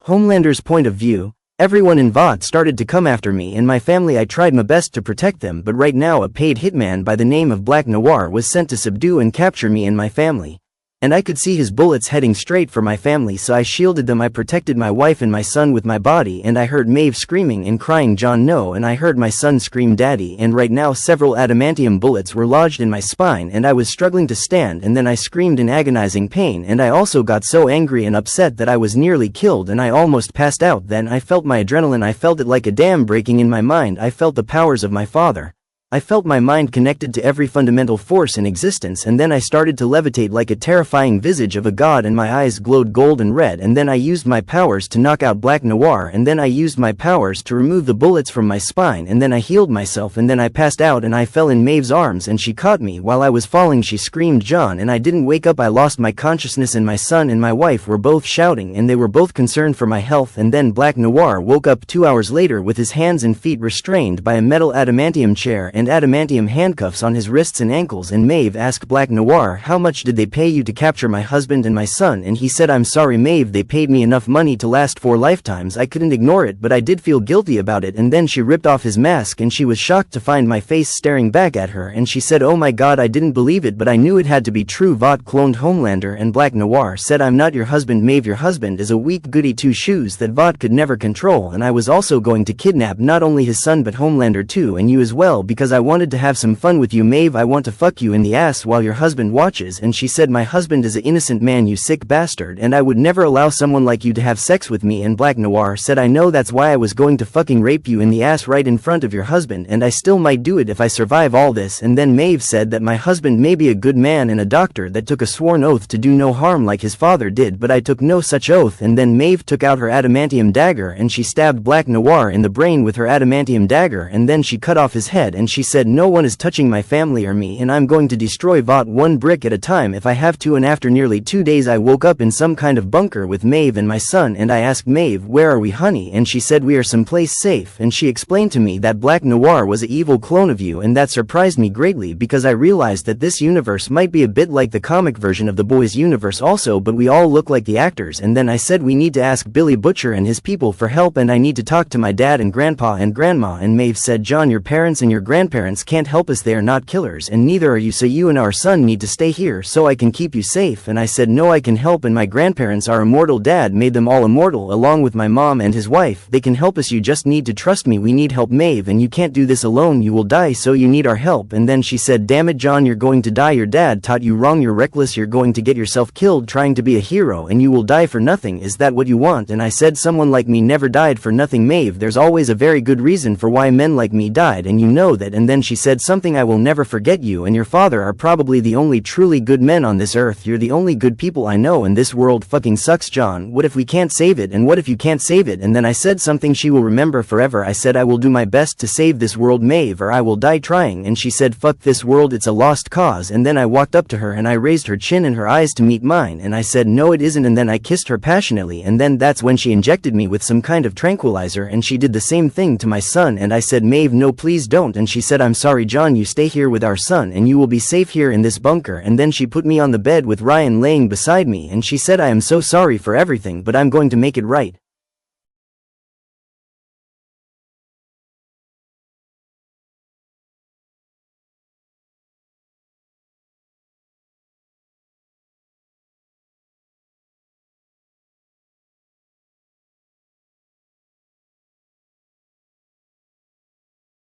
Homelander's point of view. Everyone in VOT started to come after me and my family. I tried my best to protect them, but right now a paid hitman by the name of Black Noir was sent to subdue and capture me and my family. And I could see his bullets heading straight for my family, so I shielded them. I protected my wife and my son with my body, and I heard Maeve screaming and crying John no, and I heard my son scream daddy, and right now several adamantium bullets were lodged in my spine and I was struggling to stand, and then I screamed in agonizing pain, and I also got so angry and upset that I was nearly killed and I almost passed out. Then I felt my adrenaline. I felt it like a dam breaking in my mind. I felt the powers of my father. I felt my mind connected to every fundamental force in existence, and then I started to levitate like a terrifying visage of a god, and my eyes glowed gold and red, and then I used my powers to knock out Black Noir, and then I used my powers to remove the bullets from my spine, and then I healed myself, and then I passed out and I fell in Maeve's arms and she caught me. While I was falling she screamed John, and I didn't wake up. I lost my consciousness, and my son and my wife were both shouting and they were both concerned for my health. And then Black Noir woke up 2 hours later with his hands and feet restrained by a metal adamantium chair and adamantium handcuffs on his wrists and ankles. And Maeve asked Black Noir, how much did they pay you to capture my husband and my son? And he said, I'm sorry Maeve, they paid me enough money to last 4 lifetimes. I couldn't ignore it, but I did feel guilty about it. And then she ripped off his mask and she was shocked to find my face staring back at her, and she said, oh my god, I didn't believe it, but I knew it had to be true. Vought cloned Homelander, and Black Noir said, I'm not your husband Maeve, your husband is a weak goody two shoes that Vought could never control, and I was also going to kidnap not only his son but Homelander too, and you as well, because I wanted to have some fun with you Maeve. I want to fuck you in the ass while your husband watches. And she said, my husband is an innocent man, you sick bastard, and I would never allow someone like you to have sex with me. And Black Noir said, I know, that's why I was going to fucking rape you in the ass right in front of your husband, and I still might do it if I survive all this. And then Maeve said that my husband may be a good man and a doctor that took a sworn oath to do no harm like his father did, but I took no such oath. And then Maeve took out her adamantium dagger and she stabbed Black Noir in the brain with her adamantium dagger, and then she cut off his head and she said, no one is touching my family or me, and I'm going to destroy Vought one brick at a time if I have to. And after nearly 2 days I woke up in some kind of bunker with Maeve and my son, and I asked Maeve, where are we honey? And she said, we are someplace safe. And she explained to me that Black Noir was an evil clone of you, and that surprised me greatly because I realized that this universe might be a bit like the comic version of the Boys universe also, but we all look like the actors. And then I said, we need to ask Billy Butcher and his people for help, and I need to talk to my dad and grandpa and grandma. And Maeve said, John, your parents and your grandparents can't help us, they are not killers, and neither are you, so you and our son need to stay here so I can keep you safe. And I said, no, I can help, and my grandparents are immortal, dad made them all immortal along with my mom and his wife, they can help us, you just need to trust me. We need help Maeve, and you can't do this alone, you will die, so you need our help. And then she said, damn it John, you're going to die, your dad taught you wrong, you're reckless, you're going to get yourself killed trying to be a hero, and you will die for nothing. Is that what you want? And I said, someone like me never died for nothing Maeve, there's always a very good reason for why men like me died, and you know that. And then she said something, I will never forget, you and your father are probably the only truly good men on this earth, you're the only good people I know, and this world fucking sucks John. What if we can't save it? And what if you can't save it? And then I said something she will remember forever. I said, I will do my best to save this world Maeve, or I will die trying. And she said, fuck this world, it's a lost cause. And then I walked up to her and I raised her chin and her eyes to meet mine, and I said, no it isn't. And then I kissed her passionately, and then that's when she injected me with some kind of tranquilizer, and she did the same thing to my son. And I said, Maeve, no please don't. And she said, I'm sorry John, you stay here with our son and you will be safe here in this bunker. And then she put me on the bed with Ryan laying beside me, and she said, I am so sorry for everything, but I'm going to make it right.